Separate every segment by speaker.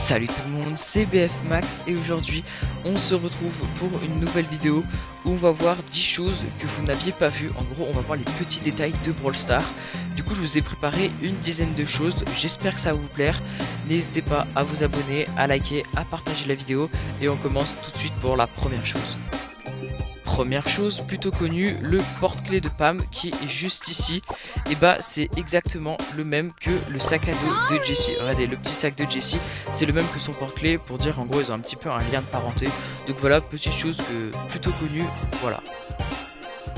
Speaker 1: Salut tout le monde, c'est BF Max et aujourd'hui on se retrouve pour une nouvelle vidéo où on va voir 10 choses que vous n'aviez pas vues. En gros on va voir les petits détails de Brawl Stars. Du coup je vous ai préparé une dizaine de choses, j'espère que ça va vous plaire. N'hésitez pas à vous abonner, à liker, à partager la vidéo et on commence tout de suite pour la première chose. Première chose plutôt connue, le porte-clés de Pam qui est juste ici. Et bah c'est exactement le même que le sac à dos de Jessie. Regardez, le petit sac de Jessie, c'est le même que son porte-clés, pour dire en gros ils ont un petit peu un lien de parenté. Donc voilà, petite chose plutôt connue, voilà.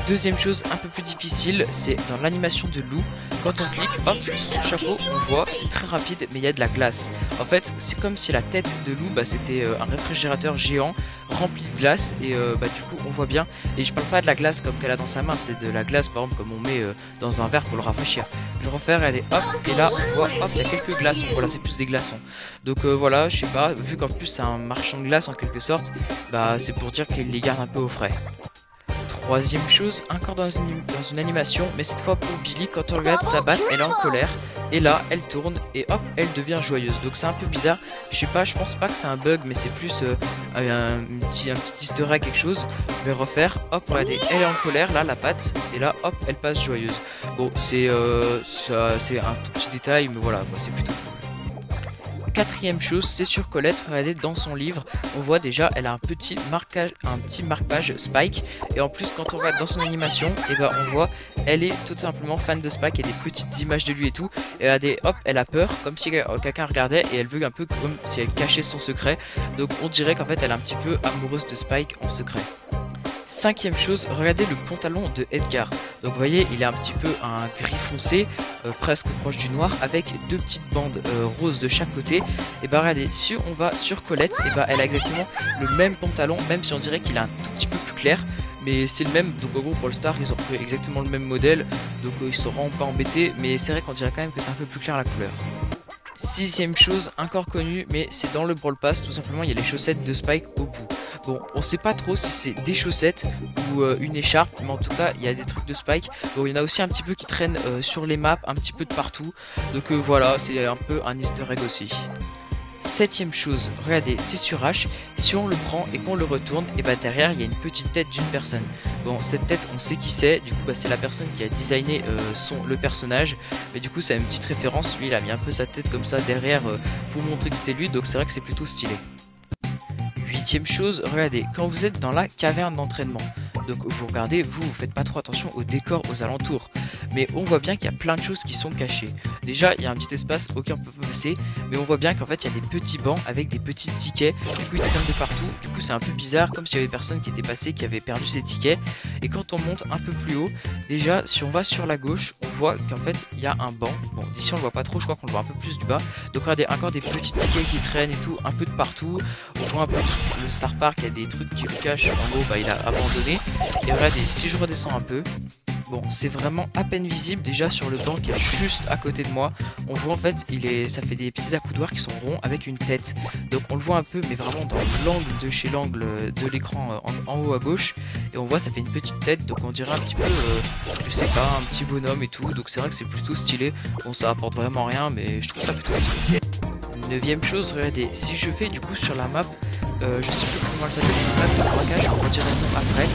Speaker 1: Deuxième chose un peu plus difficile, c'est dans l'animation de Lou. Quand on clique, hop, sur son chapeau, on voit, c'est très rapide, mais il y a de la glace. En fait, c'est comme si la tête de Lou, c'était un réfrigérateur géant rempli de glace. Et du coup, on voit bien. Et je parle pas de la glace comme qu'elle a dans sa main, c'est de la glace, par exemple, comme on met dans un verre pour le rafraîchir. Je refaire, elle est hop, et là, on voit, hop, il y a quelques glaçons. Voilà, c'est plus des glaçons. Donc voilà, je sais pas, vu qu'en plus c'est un marchand de glace en quelque sorte, c'est pour dire qu'il les garde un peu au frais. Troisième chose, encore dans une animation, mais cette fois pour Billy, quand on regarde sa batte, elle est en colère. Et là, elle tourne et hop, elle devient joyeuse. Donc c'est un peu bizarre. Je sais pas, je pense pas que c'est un bug, mais c'est plus un petit easter egg, quelque chose. Je vais refaire. Hop, regardez, elle est en colère, là, la patte. Et là, hop, elle passe joyeuse. Bon, c'est un tout petit détail, mais voilà, c'est plutôt cool. Quatrième chose, c'est sur Colette. Regardez, dans son livre, on voit déjà, elle a un petit marque-page Spike. Et en plus, quand on regarde dans son animation, on voit, elle est tout simplement fan de Spike. Il y a des petites images de lui et tout. Et regardez, hop, elle a peur, comme si quelqu'un regardait. Et elle veut un peu comme si elle cachait son secret. Donc on dirait qu'en fait, elle est un petit peu amoureuse de Spike en secret. Cinquième chose, regardez le pantalon de Edgar. Donc vous voyez, il est un petit peu un gris foncé, presque proche du noir, avec deux petites bandes roses de chaque côté. Et regardez, si on va sur Colette, elle a exactement le même pantalon, même si on dirait qu'il est un tout petit peu plus clair. Mais c'est le même, donc en gros Brawl Stars ils ont pris exactement le même modèle, donc ils seront pas embêtés, mais c'est vrai qu'on dirait quand même que c'est un peu plus clair la couleur. Sixième chose, encore connue, mais c'est dans le Brawl Pass, tout simplement il y a les chaussettes de Spike au bout. Bon, on sait pas trop si c'est des chaussettes ou une écharpe, mais en tout cas il y a des trucs de Spike. Bon, il y en a aussi un petit peu qui traînent sur les maps, un petit peu de partout. Donc voilà, c'est un peu un easter egg aussi. Septième chose, regardez, c'est sur H, si on le prend et qu'on le retourne, derrière il y a une petite tête d'une personne. Bon, cette tête on sait qui c'est, du coup c'est la personne qui a designé le personnage, mais du coup c'est une petite référence, lui il a mis un peu sa tête comme ça derrière pour montrer que c'était lui, donc c'est vrai que c'est plutôt stylé. Huitième chose, regardez, quand vous êtes dans la caverne d'entraînement, donc vous regardez, vous faites pas trop attention au décor aux alentours, mais on voit bien qu'il y a plein de choses qui sont cachées. Déjà il y a un petit espace auquel on peut passer, mais on voit bien qu'en fait il y a des petits bancs avec des petits tickets, du coup ils traînent de partout, du coup c'est un peu bizarre, comme s'il y avait personne qui était passé, qui avait perdu ses tickets. Et quand on monte un peu plus haut, déjà si on va sur la gauche, on voit qu'en fait il y a un banc, bon d'ici on le voit pas trop, je crois qu'on le voit un peu plus du bas, donc regardez encore des petits tickets qui traînent et tout, un peu de partout. On voit un peu le Star Park, il y a des trucs qui le cachent, en gros il a abandonné. Et regardez, si je redescends un peu, bon, c'est vraiment à peine visible déjà sur le banc qui est juste à côté de moi. On voit en fait, ça fait des petits accoudoirs qui sont ronds avec une tête. Donc on le voit un peu, mais vraiment dans l'angle de chez l'angle de l'écran en haut à gauche. Et on voit, ça fait une petite tête, donc on dirait un petit peu, je sais pas, un petit bonhomme et tout. Donc c'est vrai que c'est plutôt stylé. Bon, ça apporte vraiment rien, mais je trouve ça plutôt stylé. Neuvième chose, regardez, si je fais du coup sur la map, je sais plus comment elle s'appelle, une map de braquage, on va dire après.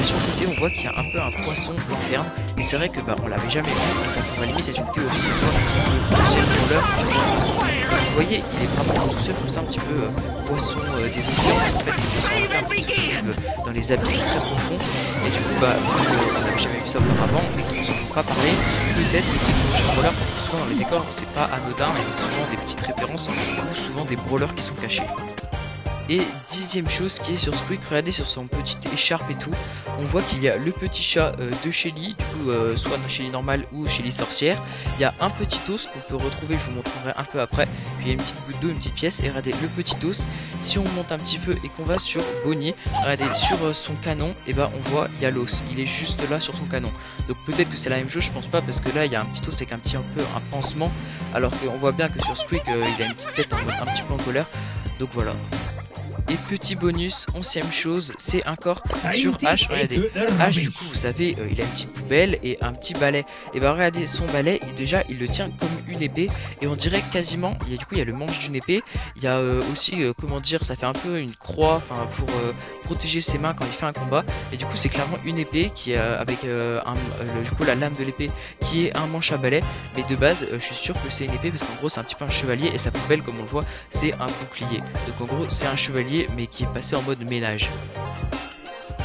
Speaker 1: Sur le côté on voit qu'il y a un peu un poisson lanterne, et c'est vrai que on l'avait jamais vu, et ça pourrait limite être une théorie, soit le deuxième brawler. Vous voyez, il est vraiment tout seul comme ça, un petit peu poisson des océans, parce qu'en fait les poissons lanternes qui se trouvent dans les abysses très profonds, et du coup on n'avait jamais vu ça auparavant, mais qui ne sont pas parlé, peut-être que c'est le prochain brawler, parce que souvent dans les décors c'est pas anodin, et c'est souvent des petites références, ou souvent des brawlers qui sont cachés. Et dixième chose qui est sur Squeak, regardez sur son petit écharpe et tout, on voit qu'il y a le petit chat de Shelly, du coup soit dans Shelly normale ou Shelly sorcière. Il y a un petit os qu'on peut retrouver, je vous montrerai un peu après, puis il y a une petite goutte d'eau, une petite pièce, et regardez le petit os, si on monte un petit peu et qu'on va sur Bonnie, regardez sur son canon, on voit il y a l'os, il est juste là sur son canon. Donc peut-être que c'est la même chose, je pense pas, parce que là il y a un petit os avec un peu un pansement, alors qu'on voit bien que sur Squeak il a une petite tête un petit peu en colère, donc voilà. Et petit bonus, 11e chose, c'est encore sur H. Regardez, H, du coup, vous savez, il a une petite poupée poubelle et un petit balai. Et bah regardez, son balai, déjà il le tient comme une épée et on dirait quasiment, il y a le manche d'une épée, il y a aussi, comment dire, ça fait un peu une croix, enfin pour protéger ses mains quand il fait un combat. Et du coup c'est clairement une épée qui est avec du coup la lame de l'épée qui est un manche à balai. Mais de base je suis sûr que c'est une épée parce qu'en gros c'est un petit peu un chevalier et sa poubelle comme on le voit c'est un bouclier. Donc en gros c'est un chevalier mais qui est passé en mode ménage.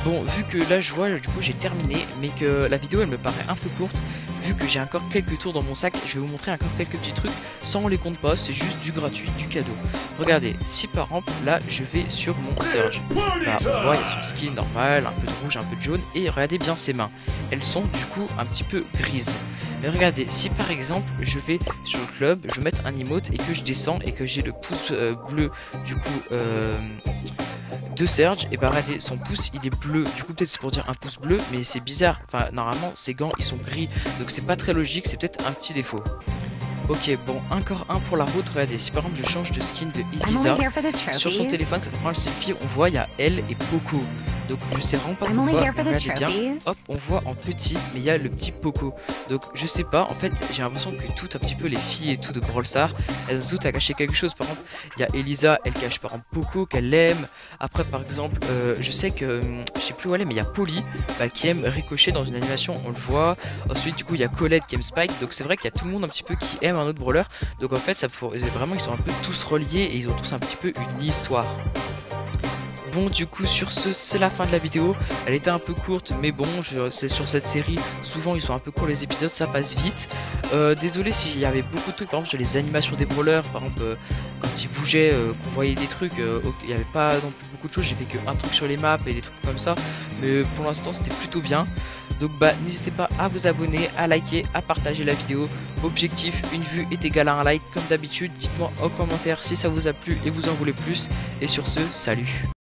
Speaker 1: Bon, vu que là je vois, du coup j'ai terminé, mais que la vidéo elle me paraît un peu courte, vu que j'ai encore quelques tours dans mon sac, je vais vous montrer encore quelques petits trucs, sans on les compte pas, c'est juste du gratuit, du cadeau. Regardez, si par exemple, là je vais sur mon Surge, bah on voit il y a son skin normal, un peu de rouge, un peu de jaune, et regardez bien ses mains, elles sont du coup un petit peu grises. Mais regardez, si par exemple je vais sur le club, je mets un emote et que je descends et que j'ai le pouce bleu du coup de Serge, et bah regardez, son pouce il est bleu, du coup peut-être c'est pour dire un pouce bleu, mais c'est bizarre, enfin normalement ses gants ils sont gris, donc c'est pas très logique, c'est peut-être un petit défaut. Ok, bon, encore un pour la route. Regardez, si par exemple je change de skin de Elisa, sur son téléphone, quand on prend le selfie, on voit il y a elle et Poco. Donc je sais vraiment pas pourquoi, regardez bien, hop, on voit en petit, mais il y a le petit Poco. Donc je sais pas, en fait j'ai l'impression que toutes un petit peu les filles et tout de Brawl Stars, elles ont toutes à cacher quelque chose. Par exemple, il y a Elisa, elle cache par exemple Poco, qu'elle aime. Après par exemple, je sais que, je sais plus où elle est, mais il y a Polly, qui aime Ricochet dans une animation, on le voit. Ensuite du coup il y a Colette qui aime Spike, donc c'est vrai qu'il y a tout le monde un petit peu qui aime un autre brawler. Donc en fait ça pourrait, vraiment ils sont un peu tous reliés et ils ont tous un petit peu une histoire. Bon, du coup sur ce c'est la fin de la vidéo, elle était un peu courte mais bon c'est sur cette série, souvent ils sont un peu courts les épisodes, ça passe vite. Désolé s'il y avait beaucoup de trucs, par exemple sur les animations des brawlers, par exemple quand ils bougeaient, qu'on voyait des trucs, il n'y avait pas non plus beaucoup de choses, j'ai fait que un truc sur les maps et des trucs comme ça, mais pour l'instant c'était plutôt bien. Donc bah n'hésitez pas à vous abonner, à liker, à partager la vidéo. Objectif, une vue est égale à un like comme d'habitude, dites-moi en commentaire si ça vous a plu et vous en voulez plus. Et sur ce, salut.